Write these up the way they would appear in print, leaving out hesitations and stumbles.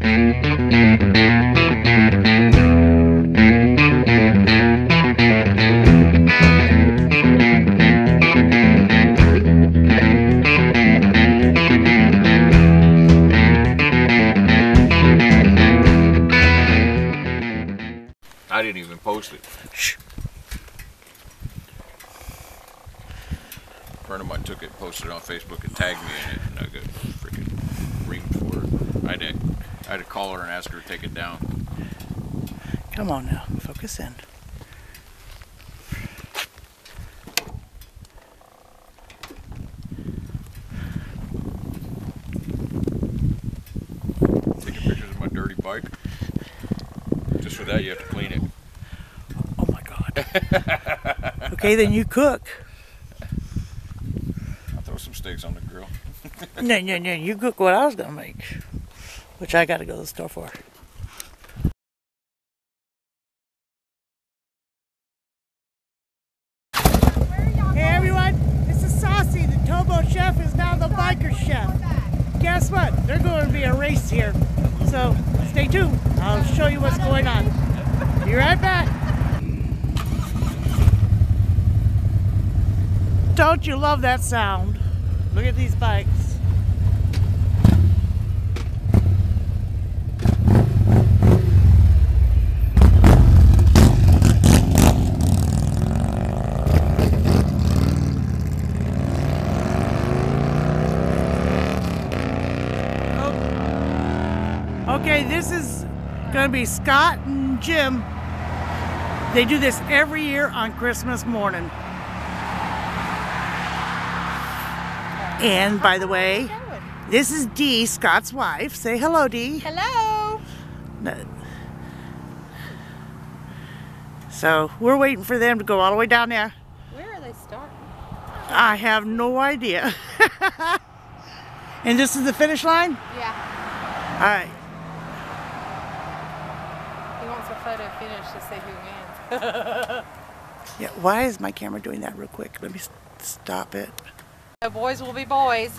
I didn't even post it. Shh. A friend of mine took it, posted it on Facebook, and tagged me in it, and I got freaking reamed for it. I had to call her and ask her to take it down. Come on now, focus in. Taking pictures of my dirty bike. Just for that, you have to clean it. Oh my God. Okay, then you cook. I'll throw some steaks on the grill. No, you cook what I was gonna make, which I gotta go to the store for. Hey everyone, this is Saucy. The Towboat chef is now the biker chef. Guess what? There's going to be a race here. So stay tuned. I'll show you what's going on. Be right back. Don't you love that sound? Look at these bikes. Okay, this is going to be Scott and Jim. They do this every year on Christmas morning. And by the way, this is Dee, Scott's wife. Say hello, Dee. Hello. So we're waiting for them to go all the way down there. Where are they starting? I have no idea. And this is the finish line? Yeah. All right. He wants a photo finish to see who wins. Yeah. Why is my camera doing that real quick? Let me stop it. The boys will be boys.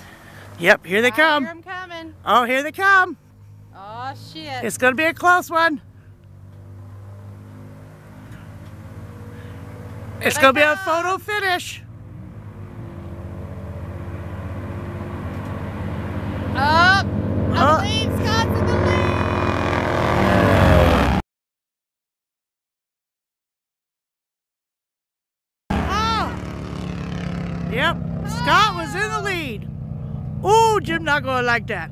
Yep, here they come. I hear 'em coming. Oh, here they come. Oh shit. It's going to be a close one. It's going to be a photo finish. Up. I believe Scott's in the lead. Oh. Yep, Scott was in the lead. Ooh, Jim not going to like that.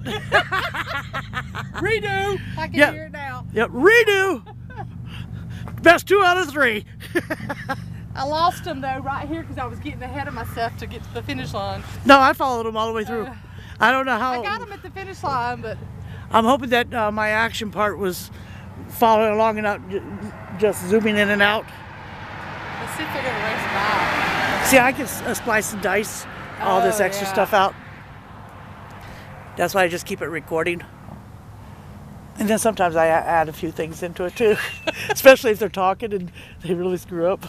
Redo. I can hear it now. Yep, redo. Best 2 out of 3. I lost him though right here because I was getting ahead of myself to get to the finish line. No, I followed him all the way through. I don't know how. I got him at the finish line, but I'm hoping that my action part was following along and not just zooming in and out. let's see if they're gonna race by. See, I can splice and dice all this extra stuff out. That's why I just keep it recording. And then sometimes I add a few things into it too, especially if they're talking and they really screw up.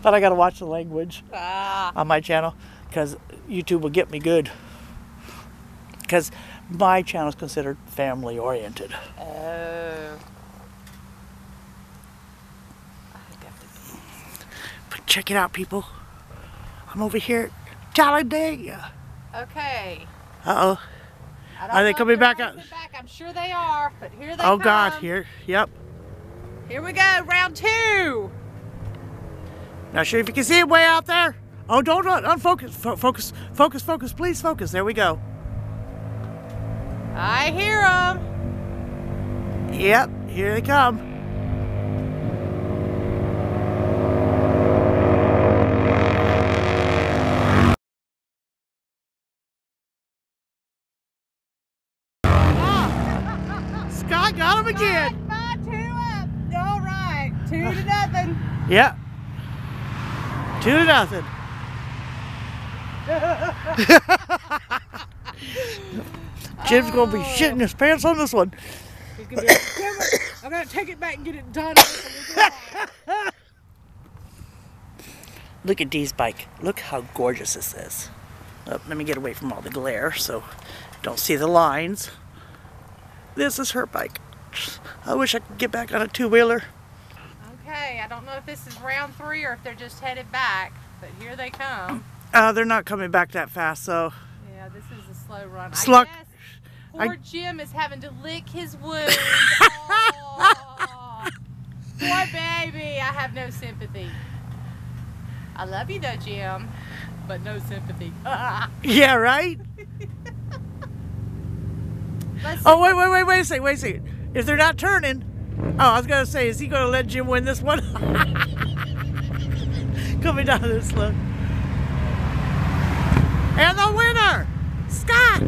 But I gotta watch the language on my channel because YouTube will get me good. Because my channel is considered family oriented. Oh. But check it out, people. I'm over here at Talladega. Okay. Uh-oh. Are they coming back out? I'm sure they are, but here they come. Oh God, here, yep. Here we go, round 2. Not sure if you can see it way out there. Oh, don't unfocus. Focus, please focus. There we go. I hear them. Yep, here they come. Scott got him again. 5-2 up. All right, 2-0. Yep. 2-0. Jim's gonna be shitting his pants on this one. He's gonna be like, damn it, I'm gonna take it back and get it done. Look at Dee's bike. Look how gorgeous this is. Oh, let me get away from all the glare so don't see the lines. This is her bike. I wish I could get back on a two-wheeler. Okay, I don't know if this is round 3 or if they're just headed back, but here they come. They're not coming back that fast, so. Yeah, this is a slow run. Sluck. I guess poor Jim is having to lick his wound. Oh, poor baby. I have no sympathy. I love you though, Jim, but no sympathy. Yeah, right? Oh, wait a second. If they're not turning, I was going to say, is he going to let Jim win this one? Coming down this slope. And the winner, Scott!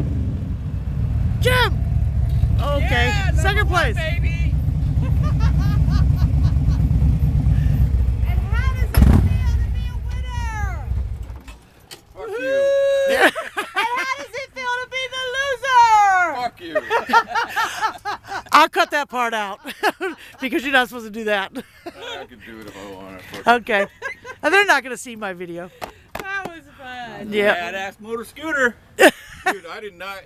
Jim! Okay, yeah, second place. Baby. And how does it feel to be a winner? Fuck you. Yeah. And how does it feel to be the loser? Fuck you. I'll cut that part out because you're not supposed to do that. I can do it if I want to. Okay. And they're not going to see my video. That was fun. Yeah. Badass motor scooter. Dude, I did not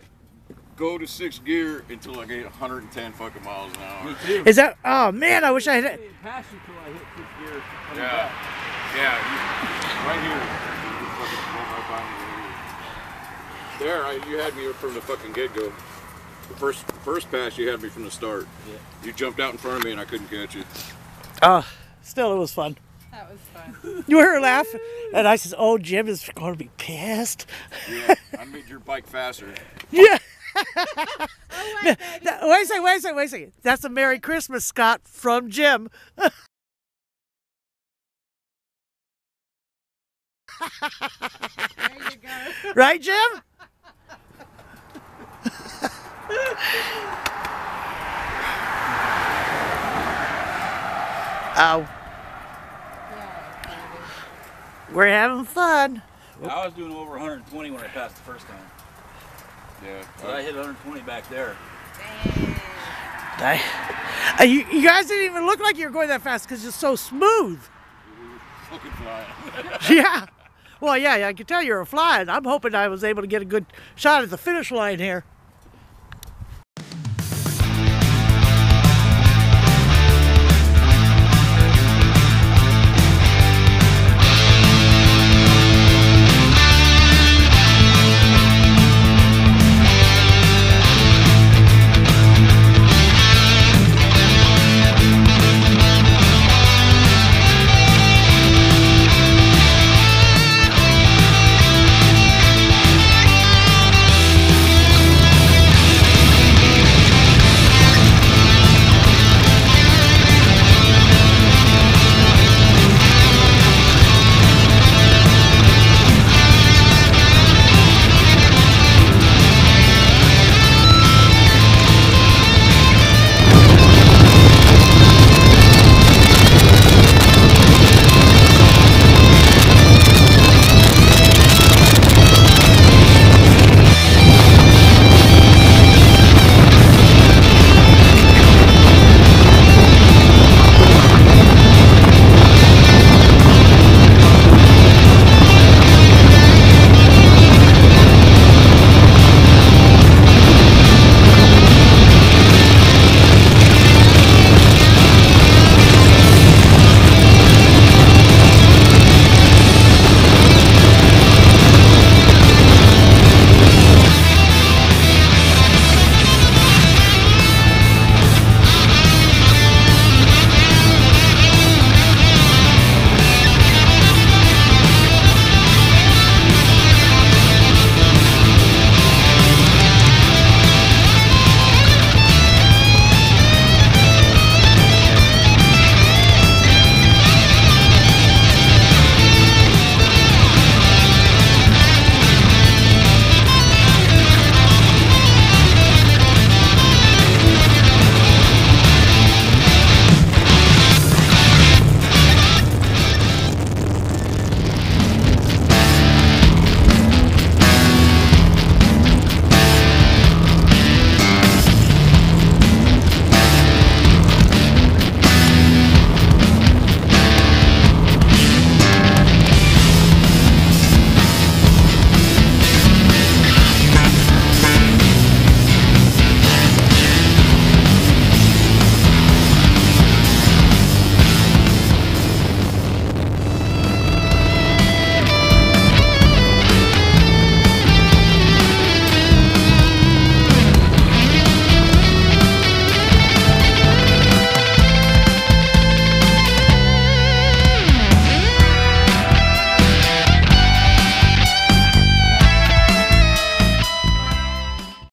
go to 6th gear until I get 110 fucking miles an hour. Me too. Is that, oh man, I wish I had. Pass you till I hit 6th gear. Yeah. Yeah. Right here. You fucking went right by me. There, you had me from the fucking get-go. The first pass, you had me from the start. Yeah. You jumped out in front of me and I couldn't catch you. Still, it was fun. That was fun. You heard her laugh, and I said, "Oh, Jim is going to be pissed." Yeah, I made your bike faster. Yeah. Oh, wait, baby. Wait a second. That's a Merry Christmas, Scott, from Jim. There you go. Right, Jim? Oh, Yeah, baby. we're having fun. I was doing over 120 when I passed the first time. Yeah. So I hit 120 back there. You guys didn't even look like you were going that fast because it's so smooth. Fucking flying. Yeah. Well, yeah, I can tell you're flying. I'm hoping I was able to get a good shot at the finish line here.